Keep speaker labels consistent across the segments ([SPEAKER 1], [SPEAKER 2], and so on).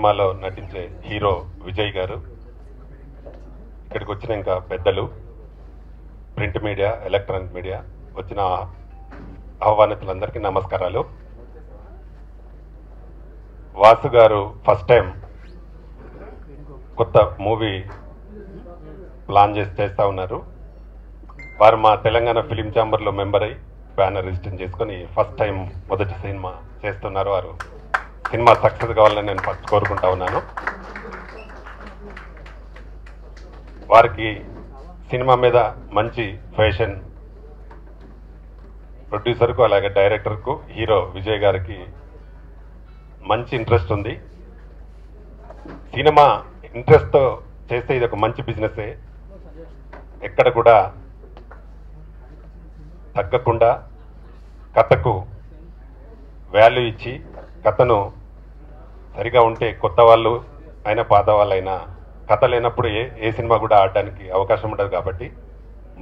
[SPEAKER 1] సినిమాలో నటించే హీరో విజయ్ గారు, ఇక్కడికి వచ్చిన ఇంకా పెద్దలు, ప్రింట్ మీడియా, ఎలక్ట్రానిక్ మీడియా, వచ్చిన ఆహ్వానితులందరికీ నమస్కారాలు. వాసు గారు ఫస్ట్ టైం కొత్త మూవీ ప్లాన్ చేస్తూ ఉన్నారు. వారు మా తెలంగాణ ఫిలిం ఛాంబర్లో మెంబర్ అయ్యి బ్యానర్ రిజిస్టర్ చేసుకొని ఫస్ట్ టైం మొదటి సినిమా చేస్తున్నారు. వారు సినిమా సక్సెస్ కావాలని నేను ఫస్ట్ కోరుకుంటా ఉన్నాను. వారికి సినిమా మీద మంచి ఫ్యాషన్, ప్రొడ్యూసర్కు అలాగే డైరెక్టర్కు హీరో విజయ్ గారికి మంచి ఇంట్రెస్ట్ ఉంది. సినిమా ఇంట్రెస్ట్తో చేస్తే ఇది ఒక మంచి బిజినెసే. ఎక్కడ కూడా తగ్గకుండా కథకు వాల్యూ ఇచ్చి, కథను సరిగా ఉంటే కొత్త వాళ్ళు అయినా పాత వాళ్ళైనా కథ లేనప్పుడు ఏ సినిమా కూడా ఆడడానికి అవకాశం ఉండదు. కాబట్టి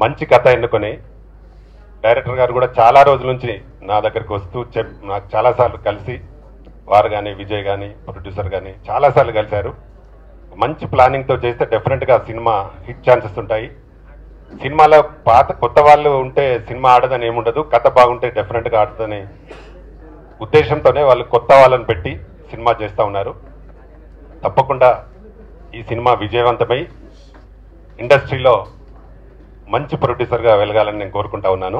[SPEAKER 1] మంచి కథ ఎన్నుకొని డైరెక్టర్ గారు కూడా చాలా రోజుల నుంచి నా దగ్గరికి వస్తూ నాకు చాలాసార్లు కలిసి, వారు కానీ విజయ్ కానీ ప్రొడ్యూసర్ కానీ చాలాసార్లు కలిశారు. మంచి ప్లానింగ్తో చేస్తే డెఫినెట్గా సినిమా హిట్ ఛాన్సెస్ ఉంటాయి. సినిమాలో కొత్త వాళ్ళు ఉంటే సినిమా ఆడదని ఏముండదు, కథ బాగుంటే డెఫినెట్గా ఆడుతుందని ఉద్దేశంతోనే వాళ్ళు కొత్త వాళ్ళని పెట్టి సినిమా చేస్తూ ఉన్నారు. తప్పకుండా ఈ సినిమా విజయవంతమై ఇండస్ట్రీలో మంచి ప్రొడ్యూసర్గా వెలగాలని నేను కోరుకుంటా ఉన్నాను.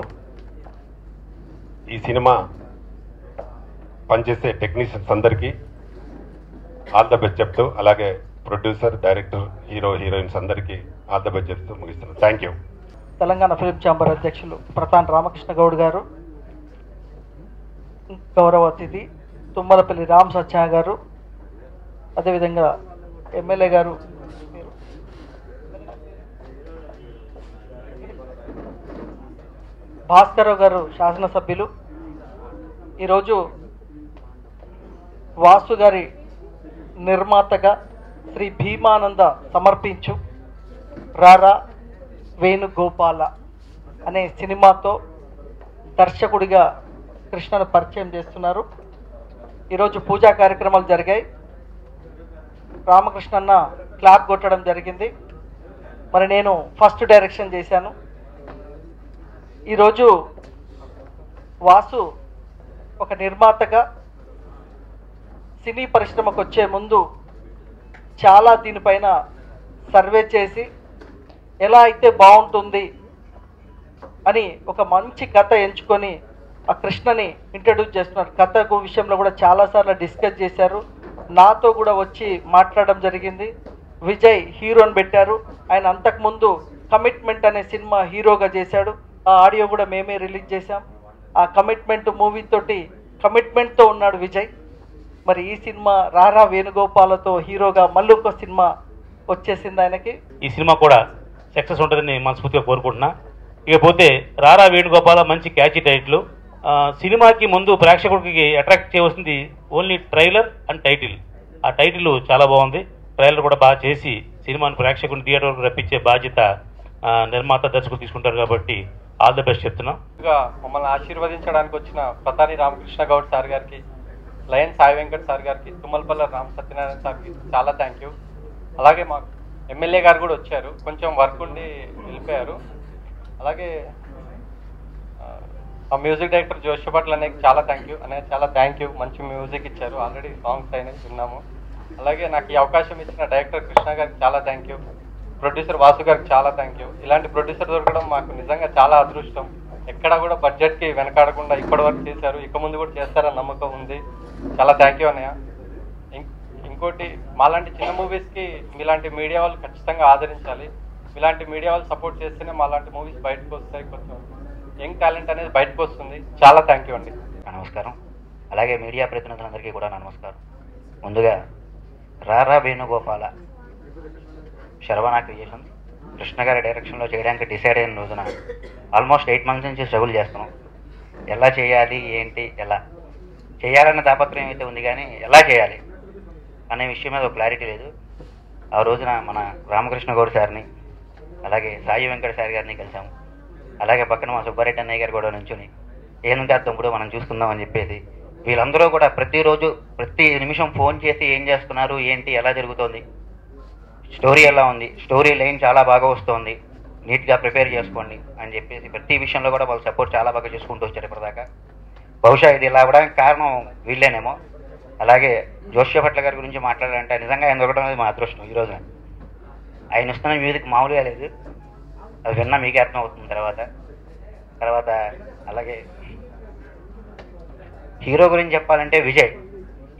[SPEAKER 1] ఈ సినిమా పనిచేసే టెక్నీషియన్స్ అందరికీ ఆల్ ద బెస్ట్ చెప్తూ, అలాగే ప్రొడ్యూసర్, డైరెక్టర్, హీరో, హీరోయిన్స్ అందరికీ ఆల్ ద బెస్ట్ చెప్తూ ముగిస్తున్నాను. Thank you.
[SPEAKER 2] Telangana film chamber అధ్యక్షులు ప్రతాన్ రామకృష్ణ గౌడ్ గారు, గౌరవ అతిథి తుమ్మలపల్లి రామ్ సత్య గారు, అదేవిధంగా ఎమ్మెల్యే గారు భాస్కరరావు గారు, శాసనసభ్యులు, ఈరోజు వాసు గారి నిర్మాతగా శ్రీ భీమానంద సమర్పించు రారా వేణుగోపాల అనే సినిమాతో దర్శకుడిగా కృష్ణను పరిచయం చేస్తున్నారు. ఈరోజు పూజా కార్యక్రమాలు జరిగాయి. రామకృష్ణన్న క్లాప్ కొట్టడం జరిగింది. మరి నేను ఫస్ట్ డైరెక్షన్ చేశాను. ఈరోజు వాసు ఒక నిర్మాతగా సినీ పరిశ్రమకు వచ్చే ముందు చాలా దీనిపైన సర్వే చేసి ఎలా అయితే బాగుంటుంది అని ఒక మంచి కథ ఎంచుకొని ఆ కృష్ణని ఇంట్రడ్యూస్ చేస్తున్నారు. కథ విషయంలో కూడా చాలాసార్లు డిస్కస్ చేశారు. నాతో కూడా వచ్చి మాట్లాడడం జరిగింది. విజయ్ హీరోని పెట్టారు. ఆయన అంతకుముందు కమిట్మెంట్ అనే సినిమా హీరోగా చేశాడు. ఆ ఆడియో కూడా మేమే రిలీజ్ చేశాం. ఆ కమిట్మెంట్ మూవీతోటి కమిట్మెంట్తో ఉన్నాడు విజయ్. మరి ఈ సినిమా రారా వేణుగోపాలతో హీరోగా మళ్ళీ ఒక సినిమా వచ్చేసింది ఆయనకి.
[SPEAKER 3] ఈ సినిమా కూడా సక్సెస్ ఉంటుందని మనస్ఫూర్తిగా కోరుకుంటున్నా. ఇకపోతే రారా వేణుగోపాల మంచి క్యాచీ టైటిల్. సినిమాకి ముందు ప్రేక్షకుడికి అట్రాక్ట్ చేయవలసింది ఓన్లీ ట్రైలర్ అండ్ టైటిల్. ఆ టైటిల్ చాలా బాగుంది. ట్రైలర్ కూడా బాగా చేసి సినిమాను ప్రేక్షకుని థియేటర్ వరకు రప్పించే బాధ్యత నిర్మాత, దర్శకులు తీసుకుంటారు. కాబట్టి ఆల్ ద బెస్ట్ చెప్తున్నాం.
[SPEAKER 4] మమ్మల్ని ఆశీర్వదించడానికి వచ్చిన ప్రతాని రామకృష్ణ గౌడ్ సార్ గారికి, లయన్ సాయి వెంకట్ సార్ గారికి, తుమ్మలపల్లి రామ్ సత్యనారాయణ సార్కి చాలా థ్యాంక్ యూ. అలాగే మాకు ఎమ్మెల్యే గారు కూడా వచ్చారు, కొంచెం వర్క్ ఉండి వెళ్ళిపోయారు. అలాగే ఆ మ్యూజిక్ డైరెక్టర్ జోషపట్ల అనేక చాలా థ్యాంక్ యూ. మంచి మ్యూజిక్ ఇచ్చారు, ఆల్రెడీ సాంగ్స్ అయినాయి విన్నాము. అలాగే నాకు ఈ అవకాశం ఇచ్చిన డైరెక్టర్ కృష్ణ గారికి చాలా థ్యాంక్ యూ. ప్రొడ్యూసర్ వాసు గారికి చాలా థ్యాంక్ యూ. ఇలాంటి ప్రొడ్యూసర్ దొరకడం మాకు నిజంగా చాలా అదృష్టం. ఎక్కడా కూడా బడ్జెట్కి వెనకాడకుండా ఇప్పటి వరకు చేశారు, ఇక ముందు కూడా చేస్తారని నమ్మకం ఉంది. చాలా థ్యాంక్ యూ అన్నయ్య. ఇంకోటి, మాలాంటి చిన్న మూవీస్కి మీలాంటి మీడియా వాళ్ళు ఖచ్చితంగా ఆదరించాలి. మీలాంటి మీడియా వాళ్ళు సపోర్ట్ చేస్తేనే మాలాంటి మూవీస్ బయటకు వస్తాయి, కొంచెం యంగ్ టాలెంట్ అనేది బయటకు వస్తుంది. చాలా థ్యాంక్ యూ అండి.
[SPEAKER 5] నమస్కారం. అలాగే మీడియా ప్రతినిధులందరికీ కూడా నమస్కారం. ముందుగా రారా వేణుగోపాల శర్వణ క్రియేషన్స్ కృష్ణ గారి డైరెక్షన్లో చేయడానికి డిసైడ్ అయిన రోజున ఆల్మోస్ట్ 8 months నుంచి స్ట్రగుల్ చేస్తున్నాం. ఎలా చేయాలి, ఏంటి, ఎలా చేయాలన్న తాపత్రయం అయితే ఉంది, కానీ ఎలా చేయాలి అనే విషయం మీద ఒక క్లారిటీ లేదు. ఆ రోజున మన రామకృష్ణ గౌడ్ సార్ని, అలాగే సాయి వెంకట సార్ గారిని కలిసాము. అలాగే పక్కన మా సుబ్బారెడ్డి అన్నయ్య గారు కూడా నుంచుని ఏంటంటే తమ్ముడు మనం చూసుకుందాం అని చెప్పేసి వీళ్ళందరూ కూడా ప్రతిరోజు ప్రతి నిమిషం ఫోన్ చేసి ఏం చేస్తున్నారు, ఏంటి, ఎలా జరుగుతోంది, స్టోరీ ఎలా ఉంది, స్టోరీ లైన్ చాలా బాగా వస్తుంది, నీట్గా ప్రిపేర్ చేసుకోండి అని చెప్పేసి ప్రతి విషయంలో కూడా వాళ్ళు సపోర్ట్ చాలా బాగా చేసుకుంటూ వచ్చారు ఇప్పటిదాకా. బహుశా ఇది ఇలా అవ్వడానికి కారణం వీళ్ళేనేమో. అలాగే జోషి భట్ల గారి గురించి మాట్లాడాలంటే నిజంగా ఆయన దొరకడం అనేది మా అదృష్టం. ఈరోజు ఆయన ఇస్తున్న మ్యూజిక్ మామూలుగా లేదు, అది విన్నా మీకే అర్థం అవుతుంది. తర్వాత అలాగే హీరో గురించి చెప్పాలంటే విజయ్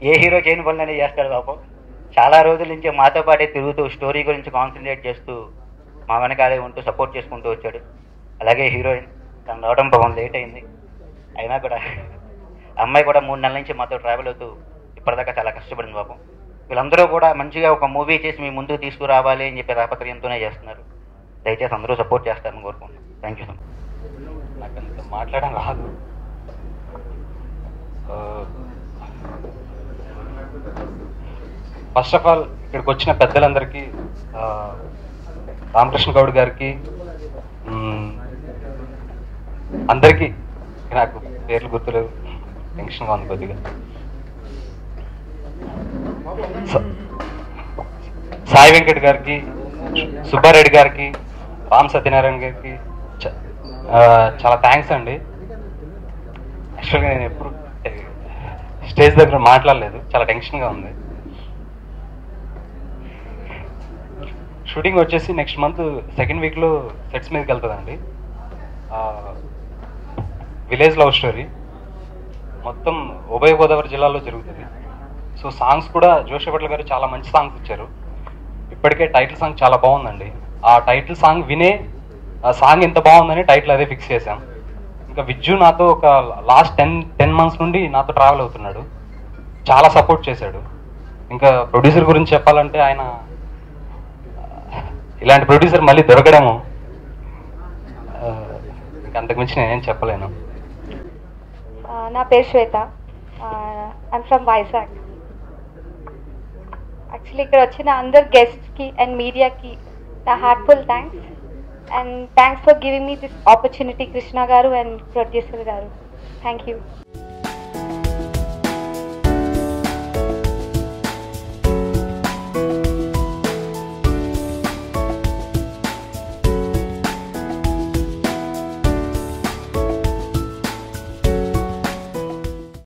[SPEAKER 5] ఏ హీరో చేయని పనులనే చేస్తాడు పాపం. చాలా రోజుల నుంచి మాతో పాటే తిరుగుతూ స్టోరీ గురించి కాన్సన్ట్రేట్ చేస్తూ మా వెనకాలే ఉంటూ సపోర్ట్ చేసుకుంటూ వచ్చాడు. అలాగే హీరోయిన్ తను రావడం పాపం లేట్ అయింది, అయినా కూడా అమ్మాయి కూడా 3 నెలల నుంచి మాతో ట్రావెల్ అవుతూ ఇప్పటిదాకా చాలా కష్టపడింది పాపం. వీళ్ళందరూ కూడా మంచిగా ఒక మూవీ చేసి మీ ముందుకు తీసుకురావాలి అని చెప్పి తాపత్రయంతోనే చేస్తున్నారు. దయచేసి అందరూ సపోర్ట్ చేస్తారని కోరుకుంటున్నాను. Thank you so much.
[SPEAKER 4] నాకు అంత మాట్లాడడం రాదు. ఫస్ట్ ఆఫ్ ఆల్ ఇక్కడికి వచ్చిన పెద్దలందరికీ, రామకృష్ణ గౌడ్ గారికి, అందరికీ, నాకు పేర్లు గుర్తులేవు, టెన్షన్గా ఉంది కొద్దిగా. సాయి వెంకట్ గారికి, సుబ్బారెడ్డి గారికి, రామ్ సత్యనారాయణ గారికి చాలా థ్యాంక్స్ అండి. యాక్చువల్గా నేను ఎప్పుడు స్టేజ్ దగ్గర మాట్లాడలేదు, చాలా టెన్షన్గా ఉంది. షూటింగ్ వచ్చేసి నెక్స్ట్ మంత్ 2nd వీక్లో సెట్స్ మీదకి వెళ్తుందండి. విలేజ్ లవ్ స్టోరీ మొత్తం ఉభయ గోదావరి జిల్లాలో జరుగుతుంది. సో సాంగ్స్ కూడా జోషి భట్ల గారు చాలా మంచి సాంగ్స్ ఇచ్చారు. ఇప్పటికే టైటిల్ సాంగ్ చాలా బాగుందండి. ఆ టైటిల్ సాంగ్ వినే ఆ సాంగ్ ఎంత బాగుందని టైటిల్ అదే ఫిక్స్ చేశాం. ఇంకా విజ్జు నాతో ఒక లాస్ట్ 10 months నుండి నాతో ట్రావెల్ అవుతున్నాడు, చాలా సపోర్ట్ చేశాడు. ఇంకా ప్రొడ్యూసర్ గురించి చెప్పాలంటే ఆయన ఇలాంటి ప్రొడ్యూసర్ మళ్ళీ దొరకడము, ఇంకా అంతకుమించి నేనేం చెప్పలేను.
[SPEAKER 6] నా పేరు శ్వేత, ఐమ్ ఫ్రమ్ వైజాగ్. యాక్చువల్లీ ఇక్కడ వచ్చిన అందరు గెస్ట్స్కి అండ్ మీడియాకి నా heartful thanks, and thanks for giving me this opportunity Krishna గారు అండ్ ప్రొడ్యూసర్ గారు. Thank you.